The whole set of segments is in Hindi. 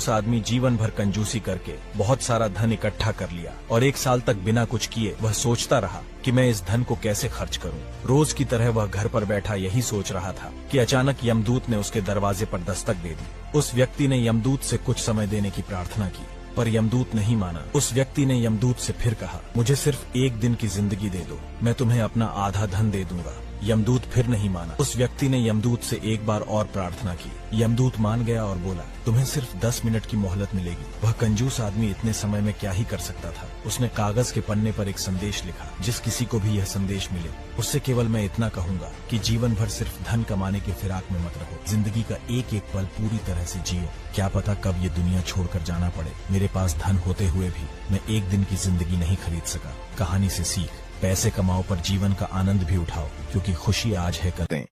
कंजूस आदमी जीवन भर कंजूसी करके बहुत सारा धन इकट्ठा कर लिया और 1 साल तक बिना कुछ किए वह सोचता रहा कि मैं इस धन को कैसे खर्च करूं। रोज की तरह वह घर पर बैठा यही सोच रहा था कि अचानक यमदूत ने उसके दरवाजे पर दस्तक दे दी। उस व्यक्ति ने यमदूत से कुछ समय देने की प्रार्थना की, पर यमदूत नहीं माना। उस व्यक्ति ने यमदूत से फिर कहा, मुझे सिर्फ 1 दिन की जिंदगी दे दो, मैं तुम्हें अपना आधा धन दे दूंगा। यमदूत फिर नहीं माना। उस व्यक्ति ने यमदूत से एक बार और प्रार्थना की। यमदूत मान गया और बोला, तुम्हें सिर्फ 10 मिनट की मोहलत मिलेगी। वह कंजूस आदमी इतने समय में क्या ही कर सकता था। उसने कागज के पन्ने पर एक संदेश लिखा, जिस किसी को भी यह संदेश मिले उससे केवल मैं इतना कहूंगा कि जीवन भर सिर्फ धन कमाने के फिराक में मत रहो। जिंदगी का एक एक पल पूरी तरह से जियो। क्या पता कब ये दुनिया छोड़कर जाना पड़े। मेरे पास धन होते हुए भी मैं 1 दिन की जिंदगी नहीं खरीद सका। कहानी से सीख, पैसे कमाओ पर जीवन का आनंद भी उठाओ, क्योंकि खुशी आज है कल।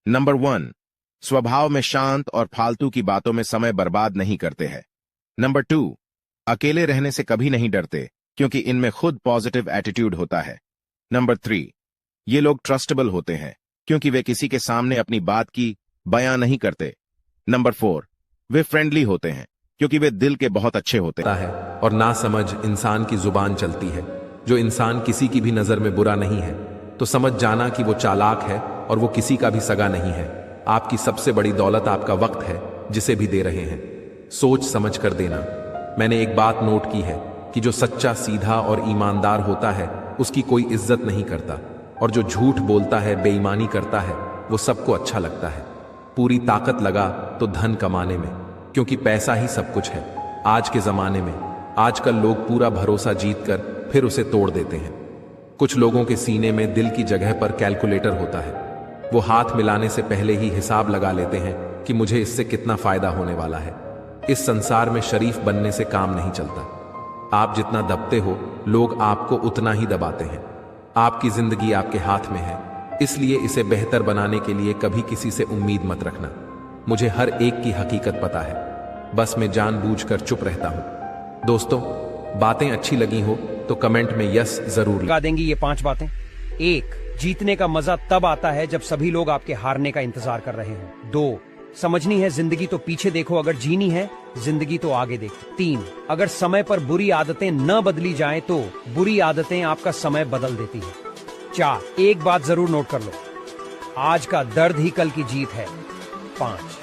नंबर 1, स्वभाव में शांत और फालतू की बातों में समय बर्बाद नहीं करते हैं। नंबर 2, अकेले रहने से कभी नहीं डरते, क्योंकि इनमें खुद पॉजिटिव एटीट्यूड होता है। नंबर 3, ये लोग ट्रस्टेबल होते हैं, क्योंकि वे किसी के सामने अपनी बात की बयां नहीं करते। नंबर 4, वे फ्रेंडली होते हैं, क्योंकि वे दिल के बहुत अच्छे होते हैं। और ना समझ इंसान की जुबान चलती है। जो इंसान किसी की भी नजर में बुरा नहीं है तो समझ जाना कि वो चालाक है और वो किसी का भी सगा नहीं है। आपकी सबसे बड़ी दौलत आपका वक्त है, जिसे भी दे रहे हैं। सोच समझ कर देना। मैंने एक बात नोट की है कि जो सच्चा, सीधा और ईमानदार होता है उसकी कोई इज्जत नहीं करता, और जो झूठ बोलता है, बेईमानी करता है, वो सबको अच्छा लगता है। पूरी ताकत लगा तो धन कमाने में, क्योंकि पैसा ही सब कुछ है आज के जमाने में। आजकल लोग पूरा भरोसा जीतकर फिर उसे तोड़ देते हैं। कुछ लोगों के सीने में दिल की जगह पर कैलकुलेटर होता है। वो हाथ मिलाने से पहले ही हिसाब लगा लेते हैं कि मुझे इससे कितना फायदा होने वाला है। इस संसार में शरीफ बनने से काम नहीं चलता। आप जितना दबते हो, लोग आपको उतना ही दबाते हैं। आपकी जिंदगी आपके हाथ में है, इसलिए इसे बेहतर बनाने के लिए कभी किसी से उम्मीद मत रखना। मुझे हर एक की हकीकत पता है, बस मैं जानबूझकर चुप रहता हूं। दोस्तों, बातें अच्छी लगी हो तो कमेंट में यस जरूर लगा देंगी ये 5 बातें। 1, जीतने का मजा तब आता है जब सभी लोग आपके हारने का इंतजार कर रहे हों। 2, समझनी है जिंदगी तो पीछे देखो, अगर जीनी है जिंदगी तो आगे देखो। 3, अगर समय पर बुरी आदतें न बदली जाएं तो बुरी आदतें आपका समय बदल देती हैं। 4, एक बात जरूर नोट कर लो, आज का दर्द ही कल की जीत है। 5,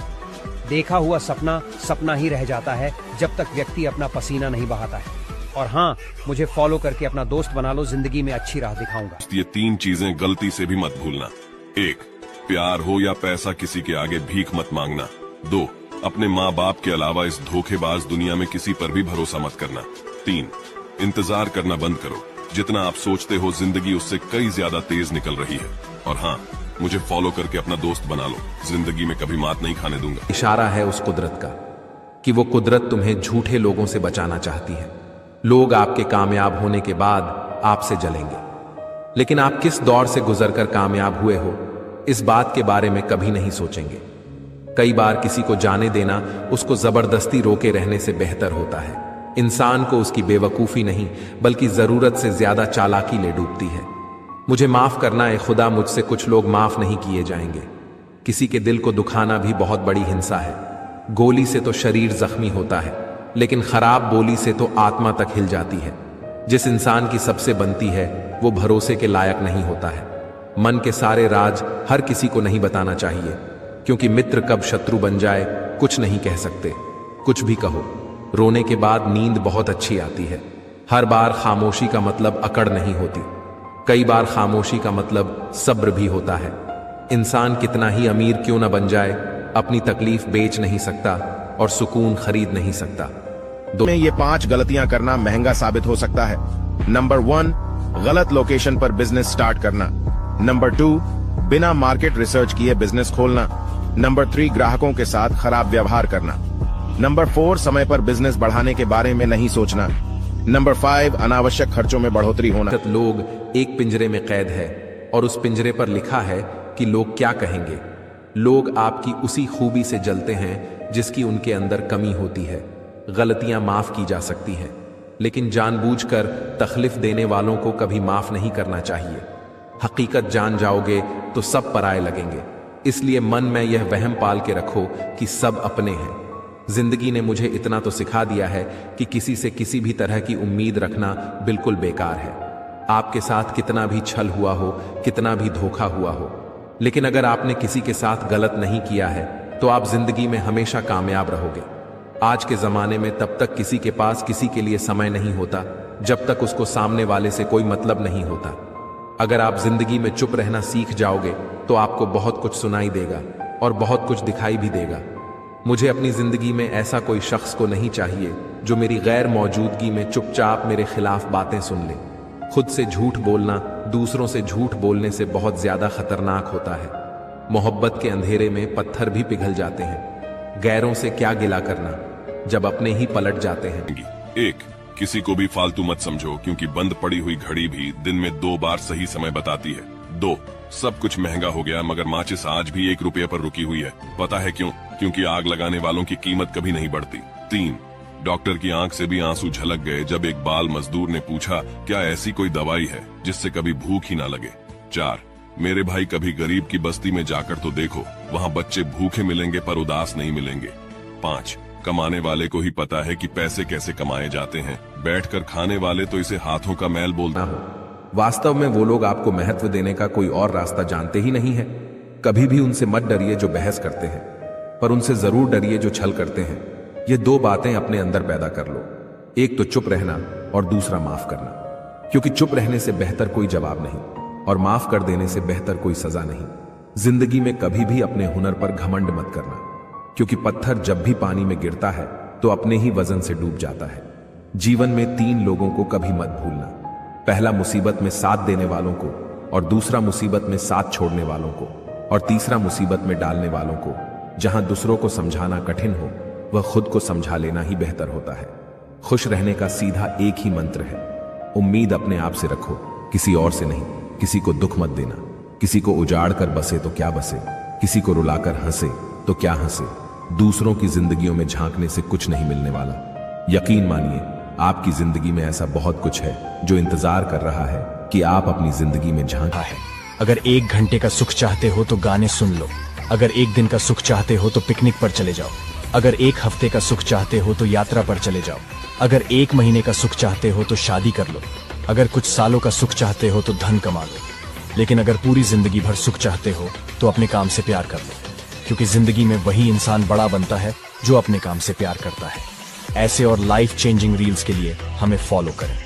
देखा हुआ सपना सपना ही रह जाता है जब तक व्यक्ति अपना पसीना नहीं बहाता है। और हाँ, मुझे फॉलो करके अपना दोस्त बना लो, जिंदगी में अच्छी राह दिखाऊंगा। ये 3 चीजें गलती से भी मत भूलना। 1, प्यार हो या पैसा, किसी के आगे भीख मत मांगना। 2, अपने माँ बाप के अलावा इस धोखेबाज दुनिया में किसी पर भी भरोसा मत करना। 3, इंतजार करना बंद करो। जितना आप सोचते हो जिंदगी उससे कई ज्यादा तेज निकल रही है। और हाँ, मुझे फॉलो करके अपना दोस्त बना लो, जिंदगी में कभी मात नहीं खाने दूंगा। इशारा है उस कुदरत का कि वो कुदरत तुम्हें झूठे लोगों से बचाना चाहती है। लोग आपके कामयाब होने के बाद आपसे जलेंगे, लेकिन आप किस दौर से गुजरकर कामयाब हुए हो, इस बात के बारे में कभी नहीं सोचेंगे। कई बार किसी को जाने देना उसको जबरदस्ती रोके रहने से बेहतर होता है। इंसान को उसकी बेवकूफी नहीं बल्कि जरूरत से ज्यादा चालाकी ले डूबती है। मुझे माफ करना है खुदा, मुझसे कुछ लोग माफ नहीं किए जाएंगे। किसी के दिल को दुखाना भी बहुत बड़ी हिंसा है। गोली से तो शरीर जख्मी होता है, लेकिन खराब बोली से तो आत्मा तक हिल जाती है। जिस इंसान की सबसे बनती है वो भरोसे के लायक नहीं होता है। मन के सारे राज हर किसी को नहीं बताना चाहिए, क्योंकि मित्र कब शत्रु बन जाए कुछ नहीं कह सकते। कुछ भी कहो, रोने के बाद नींद बहुत अच्छी आती है। हर बार खामोशी का मतलब अकड़ नहीं होती। कई बार खामोशी का मतलब सब्र भी होता है। इंसान कितना ही अमीर क्यों न बन जाए, अपनी तकलीफ बेच नहीं सकता और सुकून खरीद नहीं सकता। में ये 5 गलतियां करना महंगा साबित हो सकता है। नंबर 1, गलत लोकेशन पर बिजनेस स्टार्ट करना। नंबर 2, बिना मार्केट रिसर्च किए बिजनेस खोलना। नंबर 3, ग्राहकों के साथ खराब व्यवहार करना। नंबर 4, समय पर बिजनेस बढ़ाने के बारे में नहीं सोचना। नंबर 5, अनावश्यक खर्चों में बढ़ोतरी होना। लोग एक पिंजरे में कैद है और उस पिंजरे पर लिखा है कि लोग क्या कहेंगे। लोग आपकी उसी खूबी से जलते हैं जिसकी उनके अंदर कमी होती है। गलतियां माफ की जा सकती हैं, लेकिन जानबूझकर तकलीफ देने वालों को कभी माफ नहीं करना चाहिए। हकीकत जान जाओगे तो सब पराये लगेंगे, इसलिए मन में यह वहम पाल के रखो कि सब अपने हैं। जिंदगी ने मुझे इतना तो सिखा दिया है कि किसी से किसी भी तरह की उम्मीद रखना बिल्कुल बेकार है। आपके साथ कितना भी छल हुआ हो, कितना भी धोखा हुआ हो, लेकिन अगर आपने किसी के साथ गलत नहीं किया है तो आप जिंदगी में हमेशा कामयाब रहोगे। आज के जमाने में तब तक किसी के पास किसी के लिए समय नहीं होता जब तक उसको सामने वाले से कोई मतलब नहीं होता। अगर आप जिंदगी में चुप रहना सीख जाओगे तो आपको बहुत कुछ सुनाई देगा और बहुत कुछ दिखाई भी देगा। मुझे अपनी जिंदगी में ऐसा कोई शख्स को नहीं चाहिए जो मेरी गैर मौजूदगी में चुपचाप मेरे खिलाफ बातें सुन ले। खुद से झूठ बोलना दूसरों से झूठ बोलने से बहुत ज्यादा खतरनाक होता है। मोहब्बत के अंधेरे में पत्थर भी पिघल जाते हैं। गैरों से क्या गिला करना जब अपने ही पलट जाते हैं। 1. किसी को भी फालतू मत समझो, क्योंकि बंद पड़ी हुई घड़ी भी दिन में 2 बार सही समय बताती है। 2. सब कुछ महंगा हो गया मगर माचिस आज भी 1 रुपये पर रुकी हुई है। पता है क्यों? क्योंकि आग लगाने वालों की कीमत कभी नहीं बढ़ती। 3. डॉक्टर की आंख से भी आंसू झलक गए जब एक बाल मजदूर ने पूछा, क्या ऐसी कोई दवाई है जिससे कभी भूख ही ना लगे? 4. मेरे भाई, कभी गरीब की बस्ती में जाकर तो देखो, वहाँ बच्चे भूखे मिलेंगे पर उदास नहीं मिलेंगे। 5. कमाने वाले को ही पता है कि पैसे कैसे कमाए जाते हैं, बैठकर खाने वाले तो इसे हाथों का मैल बोलते हैं। वास्तव में वो लोग आपको महत्व देने का कोई और रास्ता जानते ही नहीं है। कभी भी उनसे मत डरिए जो बहस करते हैं, पर उनसे जरूर डरिए जो छल करते हैं। ये 2 बातें अपने अंदर पैदा कर लो, एक तो चुप रहना और दूसरा माफ करना, क्योंकि चुप रहने से बेहतर कोई जवाब नहीं और माफ कर देने से बेहतर कोई सजा नहीं। जिंदगी में कभी भी अपने हुनर पर घमंड मत करना, क्योंकि पत्थर जब भी पानी में गिरता है तो अपने ही वजन से डूब जाता है। जीवन में 3 लोगों को कभी मत भूलना, पहला मुसीबत में साथ देने वालों को, और दूसरा मुसीबत में साथ छोड़ने वालों को, और तीसरा मुसीबत में डालने वालों को। जहां दूसरों को समझाना कठिन हो वह खुद को समझा लेना ही बेहतर होता है। खुश रहने का सीधा एक ही मंत्र है, उम्मीद अपने आप से रखो, किसी और से नहीं। किसी को दुख मत देना, किसी को उजाड़ कर बसे तो क्या बसे, किसी को रुलाकर हंसे तो क्या हंसे। दूसरों की जिंदगियों में झांकने से कुछ नहीं मिलने वाला। यकीन मानिए, आपकी जिंदगी में ऐसा बहुत कुछ है जो इंतजार कर रहा है कि आप अपनी जिंदगी में झांका है। अगर 1 घंटे का सुख चाहते हो तो गाने सुन लो, अगर 1 दिन का सुख चाहते हो तो पिकनिक पर चले जाओ, अगर 1 हफ्ते का सुख चाहते हो तो यात्रा पर चले जाओ, अगर 1 महीने का सुख चाहते हो तो शादी कर लो, अगर कुछ सालों का सुख चाहते हो तो धन कमा लो। लेकिन अगर पूरी जिंदगी भर सुख चाहते हो तो अपने काम से प्यार कर लो, क्योंकि जिंदगी में वही इंसान बड़ा बनता है जो अपने काम से प्यार करता है। ऐसे और लाइफ चेंजिंग रील्स के लिए हमें फॉलो करें।